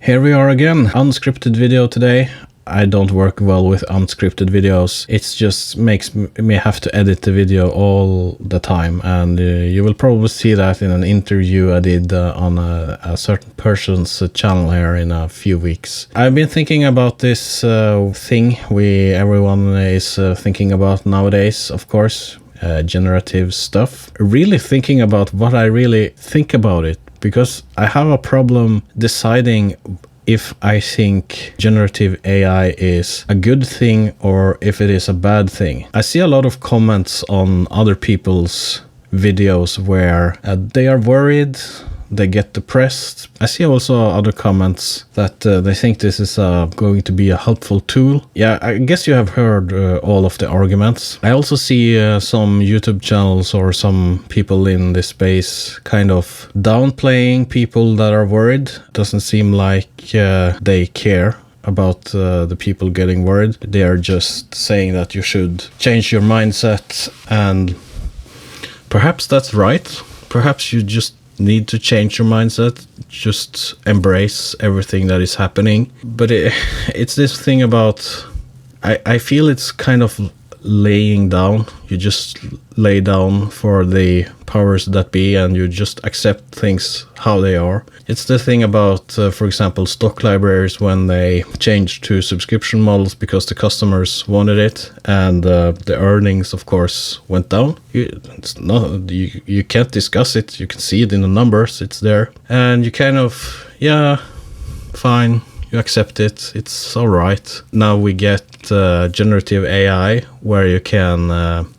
Here we are again, unscripted video today. I don't work well with unscripted videos. It just makes me have to edit the video all the time, and you will probably see that in an interview I did on a certain person's channel here in a few weeks. I've been thinking about this thing everyone is thinking about nowadays, of course, generative stuff. Really thinking about what I really think about it, because I have a problem deciding if I think generative AI is a good thing or if it is a bad thing. I see a lot of comments on other people's videos where they are worried, they get depressed. I see also other comments that they think this is going to be a helpful tool. Yeah, I guess you have heard all of the arguments. I also see some YouTube channels or some people in this space kind of downplaying people that are worried. Doesn't seem like they care about the people getting worried. They are just saying that you should change your mindset, and perhaps that's right. Perhaps you just need to change your mindset, just embrace everything that is happening. But it's this thing about, I feel it's kind of laying down. You just lay down for the powers that be and you just accept things how they are. It's the thing about, for example, stock libraries when they changed to subscription models because the customers wanted it, and the earnings, of course, went down. You can't discuss it. You can see it in the numbers. It's there. And you kind of, yeah, fine. You accept it. It's all right. Now we get generative AI where you can,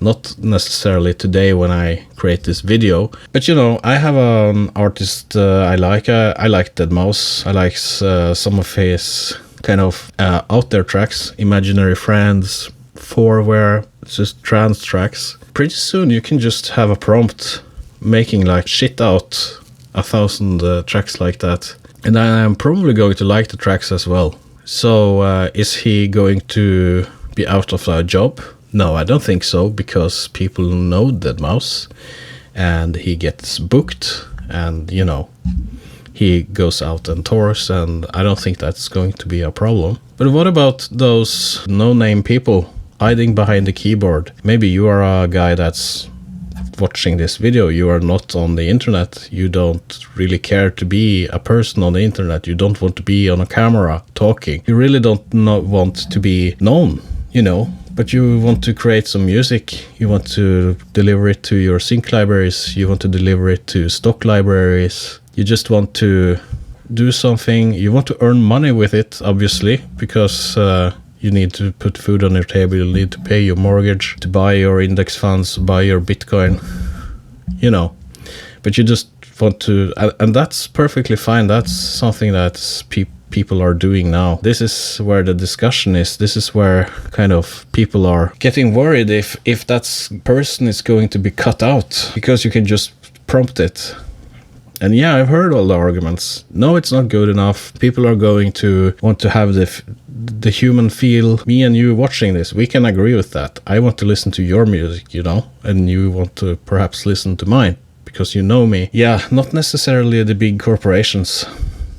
not necessarily today when I create this video, but you know, I have an artist I like deadmau5. I like some of his kind of out there tracks, Imaginary Friends, Forwhere, it's just trance tracks. Pretty soon you can just have a prompt making like shit out 1,000 tracks like that. And I am probably going to like the tracks as well. So is he going to be out of a job? No, I don't think so, because people know deadmau5 and he gets booked and, you know, he goes out and tours, and I don't think that's going to be a problem. But what about those no-name people hiding behind the keyboard? Maybe you are a guy that's watching this video, you are not on the internet, you don't really care to be a person on the internet, you don't want to be on a camera talking, you really don't want to be known, you know, but you want to create some music, you want to deliver it to your sync libraries, you want to deliver it to stock libraries, you just want to do something, you want to earn money with it, obviously, because you need to put food on your table, you need to pay your mortgage, to buy your index funds, buy your Bitcoin, you know. But you just want to, and that's perfectly fine. That's something that people are doing now. This is where the discussion is. This is where kind of people are getting worried if that person is going to be cut out, because you can just prompt it. And yeah, I've heard all the arguments. No, it's not good enough. People are going to want to have the human feel. Me and you watching this, we can agree with that. I want to listen to your music, you know, and you want to perhaps listen to mine because you know me. Yeah, not necessarily the big corporations.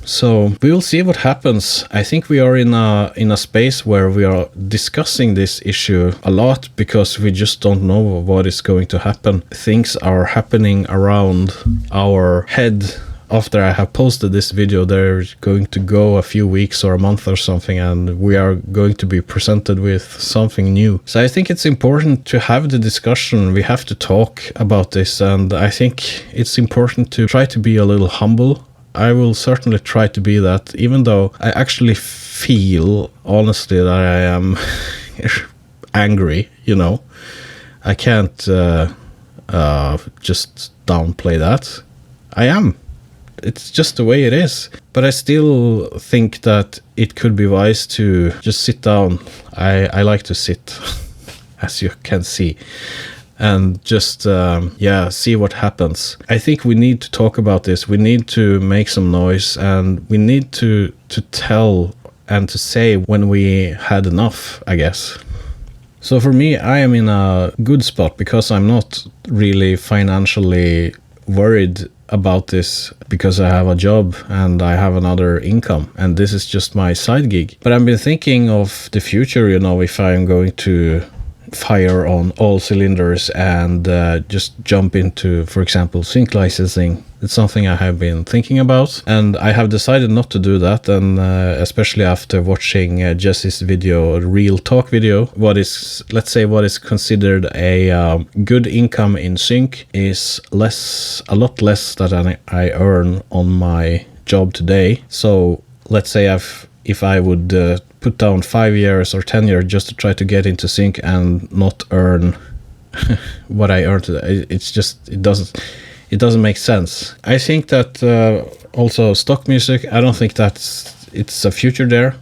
So we will see what happens. I think we are in a space where we are discussing this issue a lot because we just don't know what is going to happen. Things are happening around our head. After I have posted this video, they're going to go a few weeks or a month or something, and we are going to be presented with something new. So I think it's important to have the discussion. We have to talk about this, and I think it's important to try to be a little humble. I will certainly try to be that, even though I actually feel, honestly, that I am angry, you know. I can't just downplay that. I am. It's just the way it is. But I still think that it could be wise to just sit down. I like to sit, as you can see, and just, see what happens. I think we need to talk about this. We need to make some noise, and we need to tell and to say when we had enough, I guess. So for me, I am in a good spot because I'm not really financially worried about this because I have a job and I have another income, and this is just my side gig. But I've been thinking of the future, you know, if I'm going to fire on all cylinders and just jump into, for example, sync licensing. It's something I have been thinking about, and I have decided not to do that. And especially after watching Jesse's video, a real talk video, let's say what is considered a good income in sync is a lot less than I earn on my job today. So let's say if I would put down 5 years or 10 years just to try to get into sync and not earn what I earn today, it doesn't make sense. I think that also stock music, I don't think it's a future there.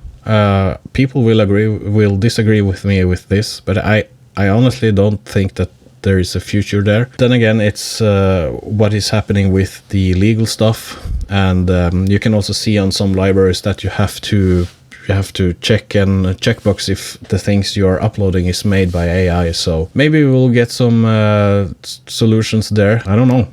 People will disagree with me with this, but I honestly don't think that there is a future there. Then again, it's what is happening with the legal stuff, and you can also see on some libraries that you have to checkbox if the things you are uploading is made by AI. So maybe we'll get some solutions there. I don't know.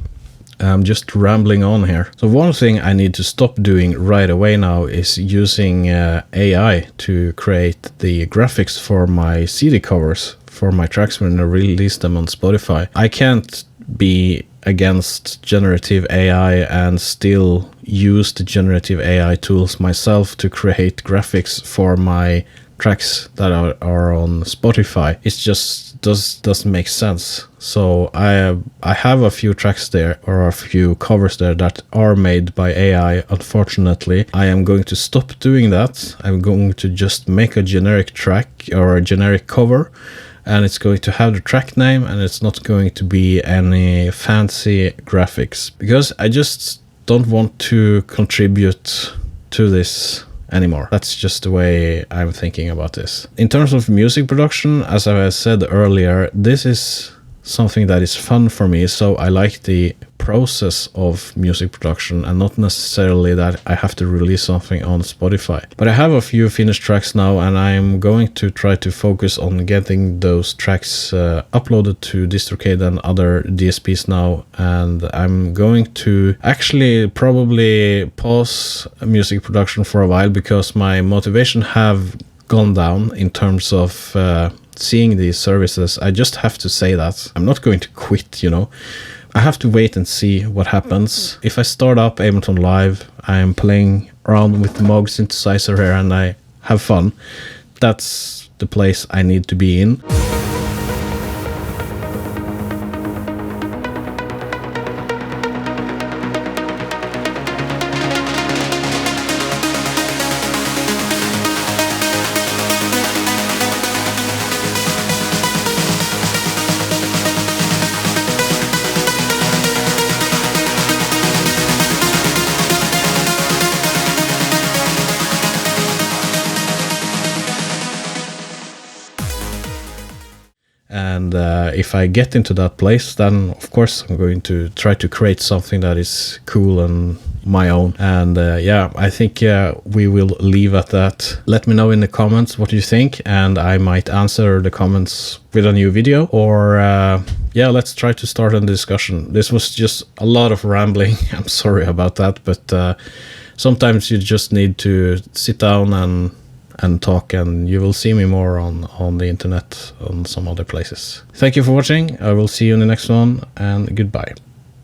I'm just rambling on here. So one thing I need to stop doing right away now is using AI to create the graphics for my CD covers for my tracks when I release them on Spotify. I can't be against generative AI and still use the generative AI tools myself to create graphics for my tracks that are on Spotify. It just doesn't make sense. So I have a few tracks there, or a few covers there, that are made by AI. Unfortunately, I am going to stop doing that. I'm going to just make a generic track or a generic cover, and it's going to have the track name, and it's not going to be any fancy graphics, because I just don't want to contribute to this anymore. That's just the way I'm thinking about this. In terms of music production, as I said earlier, this is something that is fun for me, so I like the process of music production and not necessarily that I have to release something on Spotify. But I have a few finished tracks now, and I'm going to try to focus on getting those tracks uploaded to DistroKid and other DSPs now, and I'm going to actually probably pause music production for a while because my motivation have gone down in terms of seeing these services. I just have to say that. I'm not going to quit, you know. I have to wait and see what happens. If I start up Ableton Live, I am playing around with the Moog synthesizer here and I have fun. That's the place I need to be in. And if I get into that place, then of course I'm going to try to create something that is cool and my own. And yeah, I think we will leave at that. Let me know in the comments what you think, and I might answer the comments with a new video, or yeah, let's try to start a discussion. This was just a lot of rambling. I'm sorry about that, but sometimes you just need to sit down and talk, and you will see me more on the internet, on some other places. Thank you for watching. I will see you in the next one, and goodbye.